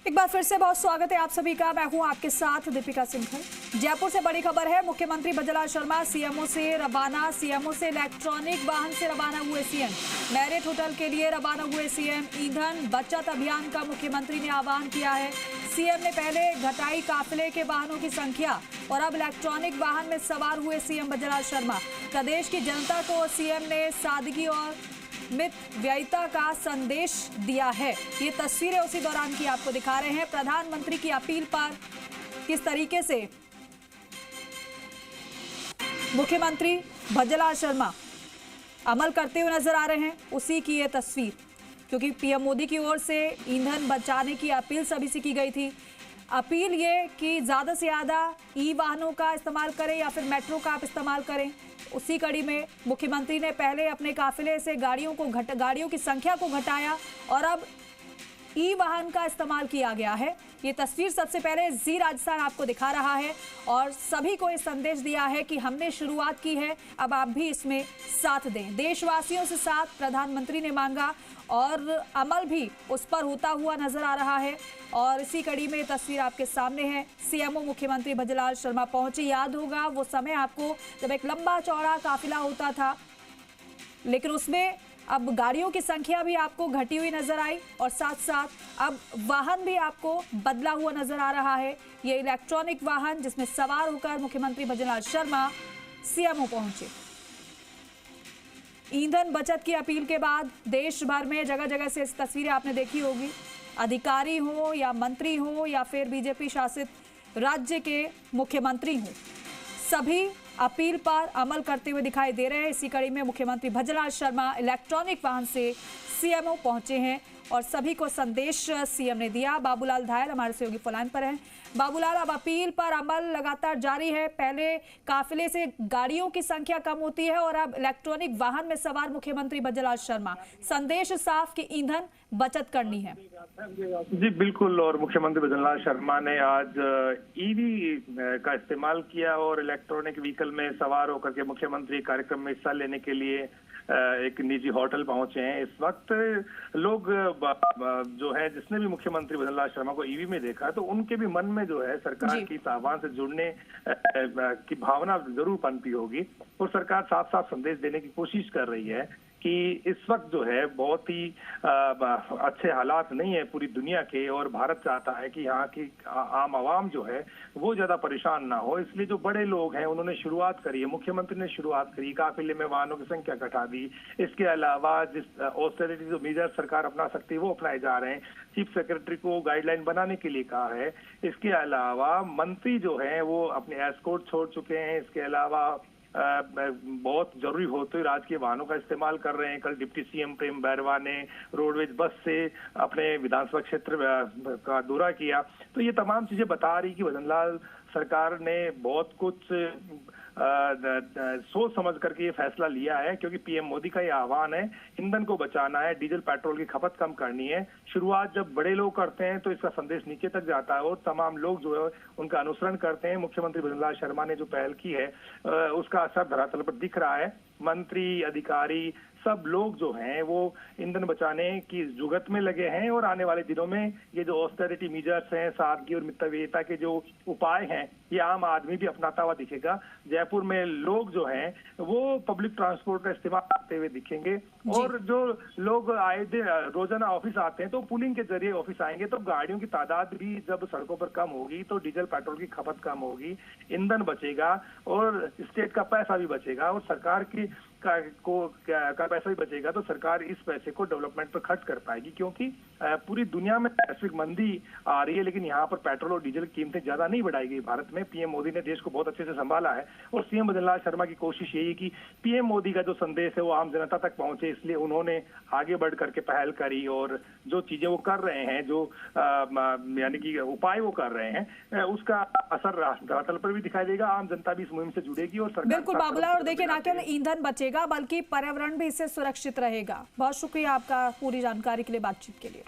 एक बार फिर से बहुत स्वागत है आप सभी का। मैं हूं आपके साथ दीपिका सिंघल। जयपुर से बड़ी खबर है। मुख्यमंत्री भजनलाल शर्मा सीएमओ से रवाना। सीएमओ से इलेक्ट्रॉनिक वाहन से रवाना हुए सीएम। मैरिट होटल के लिए रवाना हुए सीएम। ईंधन बचत अभियान का मुख्यमंत्री ने आह्वान किया है। सीएम ने पहले घटाई काफिले के वाहनों की संख्या और अब इलेक्ट्रॉनिक वाहन में सवार हुए सीएम भजनलाल शर्मा। प्रदेश की जनता को सीएम ने सादगी और मितव्ययिता का संदेश दिया है। ये तस्वीरें उसी दौरान की आपको दिखा रहे हैं। प्रधानमंत्री की अपील पर किस तरीके से मुख्यमंत्री भजनलाल शर्मा अमल करते हुए नजर आ रहे हैं, उसी की ये तस्वीर। क्योंकि पीएम मोदी की ओर से ईंधन बचाने की अपील सभी से की गई थी। अपील ये कि ज्यादा से ज्यादा ई वाहनों का इस्तेमाल करें या फिर मेट्रो का आप इस्तेमाल करें। उसी कड़ी में मुख्यमंत्री ने पहले अपने काफिले से गाड़ियों की संख्या को घटाया और अब ई वाहन का इस्तेमाल किया गया है। ये तस्वीर सबसे पहले जी राजस्थान आपको दिखा रहा है और सभी को ये संदेश दिया है कि हमने शुरुआत की है, अब आप भी इसमें साथ दें। देशवासियों से साथ प्रधानमंत्री ने मांगा और अमल भी उस पर होता हुआ नजर आ रहा है। और इसी कड़ी में ये तस्वीर आपके सामने है। सीएमओ मुख्यमंत्री भजनलाल शर्मा पहुंचे। याद होगा वो समय आपको जब एक लंबा चौड़ा काफिला होता था, लेकिन उसमें अब गाड़ियों की संख्या भी आपको घटी हुई नजर आई और साथ साथ अब वाहन भी आपको बदला हुआ नजर आ रहा है। ये इलेक्ट्रॉनिक वाहन जिसमें सवार होकर मुख्यमंत्री भजनलाल शर्मा सीएमओ पहुंचे। ईंधन बचत की अपील के बाद देश भर में जगह जगह से इस तस्वीरें आपने देखी होगी। अधिकारी हो या मंत्री हो या फिर बीजेपी शासित राज्य के मुख्यमंत्री हो, सभी अपील पर अमल करते हुए दिखाई दे रहे हैं। इसी कड़ी में मुख्यमंत्री भजनलाल शर्मा इलेक्ट्रॉनिक वाहन से सीएमओ पहुंचे हैं और सभी को संदेश सीएम ने दिया। बाबूलाल धायल हमारे सहयोगी फोन पर हैं। बाबूलाल, अब अपील पर अमल लगातार जारी है। पहले काफिले से गाड़ियों की संख्या कम होती है और अब इलेक्ट्रॉनिक वाहन में सवार मुख्यमंत्री भजनलाल शर्मा। संदेश साफ कि ईंधन बचत करनी है। जी बिल्कुल। और मुख्यमंत्री भजनलाल शर्मा ने आज ईवी का इस्तेमाल किया और इलेक्ट्रॉनिक व्हीकल में सवार होकर के मुख्यमंत्री कार्यक्रम में हिस्सा लेने के लिए एक निजी होटल पहुंचे हैं। इस वक्त लोग जो है, जिसने भी मुख्यमंत्री भजनलाल शर्मा को ईवी में देखा तो उनके भी मन में जो है सरकार की इस आह्वान से जुड़ने की भावना जरूर पनपी होगी और सरकार साफ साफ संदेश देने की कोशिश कर रही है कि इस वक्त जो है बहुत ही अच्छे हालात नहीं है पूरी दुनिया के और भारत चाहता है कि यहाँ की आम आवाम जो है वो ज्यादा परेशान ना हो। इसलिए जो बड़े लोग हैं उन्होंने शुरुआत करी है, मुख्यमंत्री ने शुरुआत करी, काफिले में वाहनों की संख्या घटा दी। इसके अलावा जिस ऑस्टेरिटी जो मेजर सरकार अपना सकती है वो अपनाए जा रहे हैं। चीफ सेक्रेटरी को गाइडलाइन बनाने के लिए कहा है। इसके अलावा मंत्री जो है वो अपने एस्कॉर्ट छोड़ चुके हैं। इसके अलावा बहुत जरूरी होते हुए राजकीय वाहनों का इस्तेमाल कर रहे हैं। कल डिप्टी सीएम प्रेम बैरवा ने रोडवेज बस से अपने विधानसभा क्षेत्र का दौरा किया। तो ये तमाम चीजें बता रही कि भजनलाल सरकार ने बहुत कुछ सोच समझ करके ये फैसला लिया है, क्योंकि पीएम मोदी का ये आह्वान है, ईंधन को बचाना है, डीजल पेट्रोल की खपत कम करनी है। शुरुआत जब बड़े लोग करते हैं तो इसका संदेश नीचे तक जाता है और तमाम लोग जो है उनका अनुसरण करते हैं। मुख्यमंत्री भजनलाल शर्मा ने जो पहल की है उसका असर धरातल पर दिख रहा है। मंत्री, अधिकारी, सब लोग जो हैं वो ईंधन बचाने की जुगत में लगे हैं और आने वाले दिनों में ये जो ऑस्टेरिटी मेजर्स हैं, सादगी और मितव्ययिता के जो उपाय हैं, ये आम आदमी भी अपनाता हुआ दिखेगा। जयपुर में लोग जो हैं वो पब्लिक ट्रांसपोर्ट का इस्तेमाल करते हुए दिखेंगे और जो लोग आए दिन रोजाना ऑफिस आते हैं तो पुलिंग के जरिए ऑफिस आएंगे तो गाड़ियों की तादाद भी जब सड़कों पर कम होगी तो डीजल पेट्रोल की खपत कम होगी, ईंधन बचेगा और स्टेट का पैसा भी बचेगा और सरकार की का पैसा भी बचेगा। तो सरकार इस पैसे को डेवलपमेंट पर खर्च कर पाएगी, क्योंकि पूरी दुनिया में वैश्विक मंदी आ रही है लेकिन यहाँ पर पेट्रोल और डीजल की कीमतें ज्यादा नहीं बढ़ाई गई। भारत में पीएम मोदी ने देश को बहुत अच्छे से संभाला है और सीएम भजनलाल शर्मा की कोशिश यही है कि पीएम मोदी का जो संदेश है वो आम जनता तक पहुंचे। इसलिए उन्होंने आगे बढ़ करके पहल करी और जो चीजें वो कर रहे हैं, जो यानी कि उपाय वो कर रहे हैं, उसका असर धरातल पर भी दिखाई देगा। आम जनता भी इस मुहिम से जुड़ेगी और सरकार। बिल्कुल बाबूलाल, और देखिए ना केवल ईंधन बचेगा बल्कि पर्यावरण भी इससे सुरक्षित रहेगा। बहुत शुक्रिया आपका पूरी जानकारी के लिए, बातचीत के लिए।